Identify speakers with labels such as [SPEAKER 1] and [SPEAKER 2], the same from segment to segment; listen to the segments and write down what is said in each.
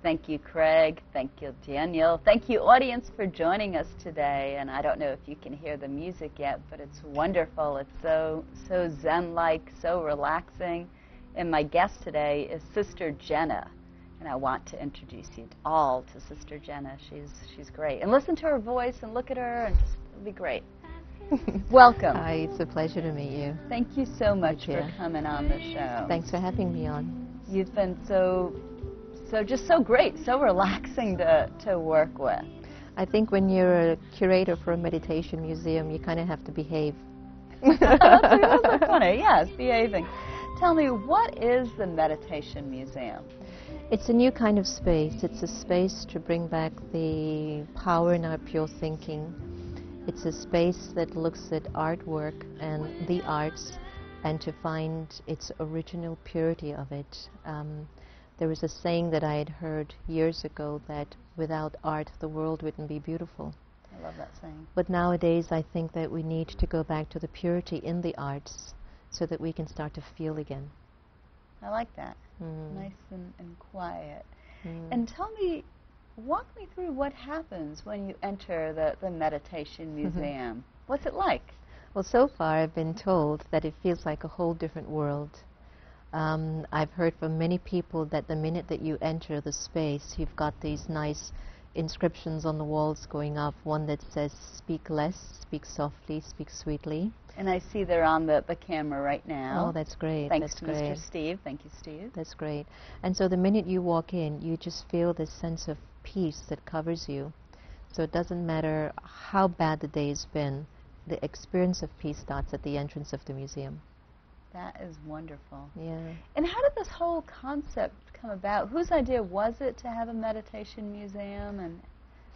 [SPEAKER 1] Thank you, Craig. Thank you, Daniel. Thank you, audience, for joining us today. And I don't know if you can hear the music yet, but it's wonderful. It's so zen-like, so relaxing. And my guest today is Sister Jenna. And I want to introduce you all to Sister Jenna. She's great. And listen to her voice and look at her, and just it'll be great. Welcome.
[SPEAKER 2] Hi, it's a pleasure to meet you.
[SPEAKER 1] Thank you so much for coming on the show.
[SPEAKER 2] Thanks for having me on.
[SPEAKER 1] You've been so great, so relaxing to work with.
[SPEAKER 2] I think when you're a curator for a meditation museum, you kind of have to behave.
[SPEAKER 1] That's funny, yes, behaving. Tell me, what is the Meditation Museum?
[SPEAKER 2] It's a new kind of space. It's a space to bring back the power in our pure thinking. It's a space that looks at artwork and the arts and to find its original purity of it. There was a saying that I had heard years ago that without art the world wouldn't be beautiful.
[SPEAKER 1] I love that saying.
[SPEAKER 2] But nowadays I think that we need to go back to the purity in the arts so that we can start to feel again.
[SPEAKER 1] I like that. Nice and quiet. And tell me, walk me through what happens when you enter the Meditation Museum. What's it like?
[SPEAKER 2] Well, so far I've been told that it feels like a whole different world. I've heard from many people that the minute that you enter the space, you've got these nice inscriptions on the walls going up. One that says, "Speak less, speak softly, speak sweetly."
[SPEAKER 1] And I see they're on the camera right now.
[SPEAKER 2] Oh, that's great.
[SPEAKER 1] Thanks to Mr. Steve. Thank you, Steve.
[SPEAKER 2] That's great. And so the minute you walk in, you just feel this sense of peace that covers you. So it doesn't matter how bad the day has been, the experience of peace starts at the entrance of the museum.
[SPEAKER 1] That is wonderful.
[SPEAKER 2] Yeah.
[SPEAKER 1] And how did this whole concept come about? Whose idea was it to have a meditation museum? And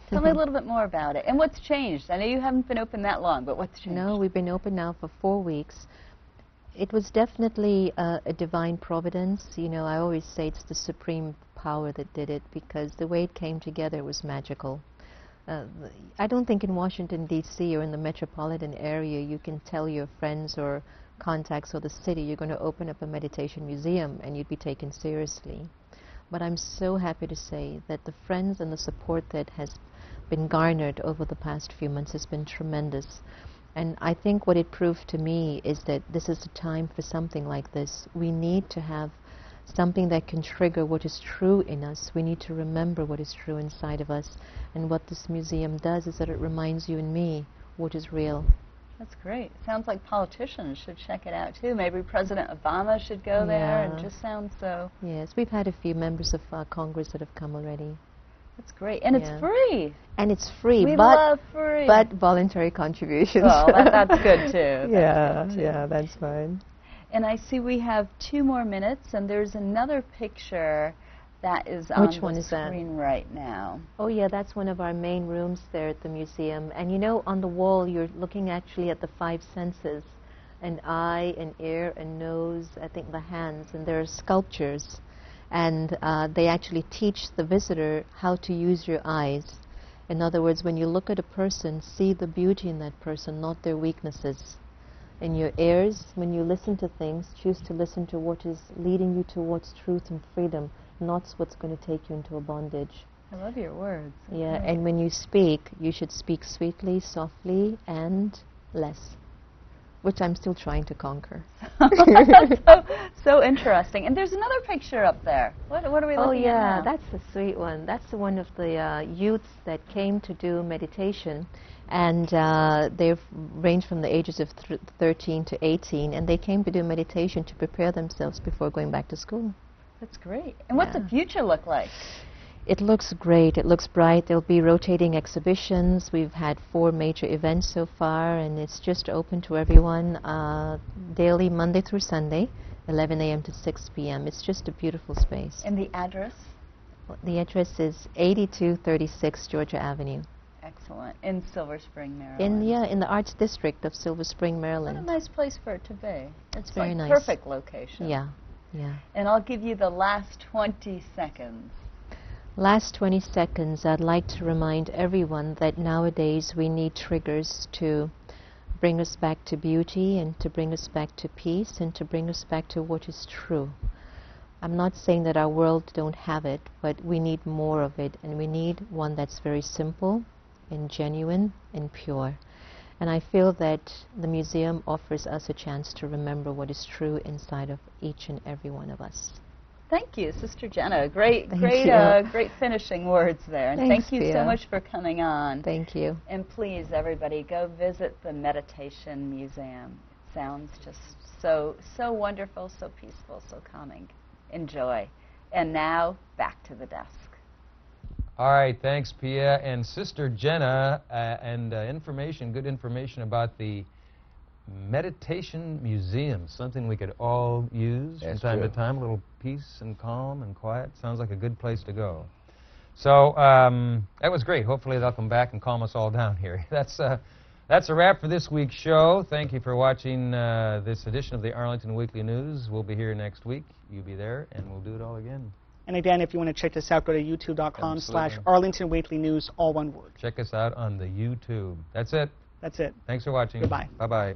[SPEAKER 1] tell me a little bit more about it. And what's changed? I know you haven't been open that long, but what's changed?
[SPEAKER 2] No, we've been open now for 4 weeks. It was definitely a divine providence. You know, I always say it's the supreme power that did it, because the way it came together was magical. I don't think in Washington, D.C. or in the metropolitan area you can tell your friends or contacts or the city you're going to open up a meditation museum and you'd be taken seriously. But I'm so happy to say that the friends and the support that has been garnered over the past few months has been tremendous. And I think what it proved to me is that this is the time for something like this. We need to have something that can trigger what is true in us. We need to remember what is true inside of us. And what this museum does is that it reminds you and me what is real.
[SPEAKER 1] That's great. Sounds like politicians should check it out too. Maybe President Obama should go there. It just sounds so...
[SPEAKER 2] Yes, we've had a few members of Congress that have come already.
[SPEAKER 1] That's great. And it's free.
[SPEAKER 2] And it's free.
[SPEAKER 1] We love free.
[SPEAKER 2] But voluntary contributions.
[SPEAKER 1] Well, that's good too.
[SPEAKER 2] Yeah, that's fine.
[SPEAKER 1] And I see we have 2 more minutes, and there's another picture that is on the screen right now.
[SPEAKER 2] Oh yeah, that's one of our main rooms there at the museum. And you know, on the wall you're looking actually at the 5 senses, an eye, an ear, a nose, I think the hands, and there are sculptures. And they actually teach the visitor how to use your eyes. In other words, when you look at a person, see the beauty in that person, not their weaknesses. In your ears, when you listen to things, choose to listen to what is leading you towards truth and freedom, not what's going to take you into a bondage.
[SPEAKER 1] I love your words.
[SPEAKER 2] Yeah, and when you speak, you should speak sweetly, softly, and less, which I'm still trying to conquer.
[SPEAKER 1] so interesting. And there's another picture up there. What are we looking at now?
[SPEAKER 2] Oh yeah, that's the sweet one. That's the one of the youths that came to do meditation. And they range from the ages of 13 to 18, and they came to do meditation to prepare themselves before going back to school.
[SPEAKER 1] That's great. And what's the future look like?
[SPEAKER 2] It looks great. It looks bright. There'll be rotating exhibitions. We've had 4 major events so far, and it's just open to everyone daily, Monday through Sunday, 11 a.m. to 6 p.m. It's just a beautiful space.
[SPEAKER 1] And the address?
[SPEAKER 2] The address is 8236 Georgia Avenue.
[SPEAKER 1] Excellent. In Silver Spring, Maryland.
[SPEAKER 2] In the Arts District of Silver Spring, Maryland.
[SPEAKER 1] What a nice place for it to be. It's
[SPEAKER 2] very
[SPEAKER 1] like
[SPEAKER 2] nice.
[SPEAKER 1] Perfect location.
[SPEAKER 2] Yeah.
[SPEAKER 1] And I'll give you the last 20 seconds.
[SPEAKER 2] Last 20 seconds, I'd like to remind everyone that nowadays we need triggers to bring us back to beauty and to bring us back to peace and to bring us back to what is true. I'm not saying that our world don't have it, but we need more of it, and we need one that's very simple and genuine and pure. And I feel that the museum offers us a chance to remember what is true inside of each and every one of us.
[SPEAKER 1] Thank you, Sister Jenna. Great finishing words there. And
[SPEAKER 2] Thanks,
[SPEAKER 1] thank you
[SPEAKER 2] Pia.
[SPEAKER 1] so much for coming on.
[SPEAKER 2] Thank you.
[SPEAKER 1] And please, everybody, go visit the Meditation Museum. It sounds just so wonderful, so peaceful, so calming. Enjoy. And now, back to the desk.
[SPEAKER 3] All right, thanks, Pia. And Sister Jenna, good information about the Meditation Museum, something we could all use from time to time, a little peace and calm and quiet. Sounds like a good place to go. So that was great. Hopefully they'll come back and calm us all down here. That's a wrap for this week's show. Thank you for watching this edition of the Arlington Weekly News. We'll be here next week. You be there, and we'll do it all again.
[SPEAKER 4] And again, if you want to check this out, go to youtube.com/Arlington Weekly News, all one word.
[SPEAKER 3] Check us out on the YouTube. That's it.
[SPEAKER 4] That's it.
[SPEAKER 3] Thanks for watching.
[SPEAKER 4] Goodbye.
[SPEAKER 3] Bye-bye.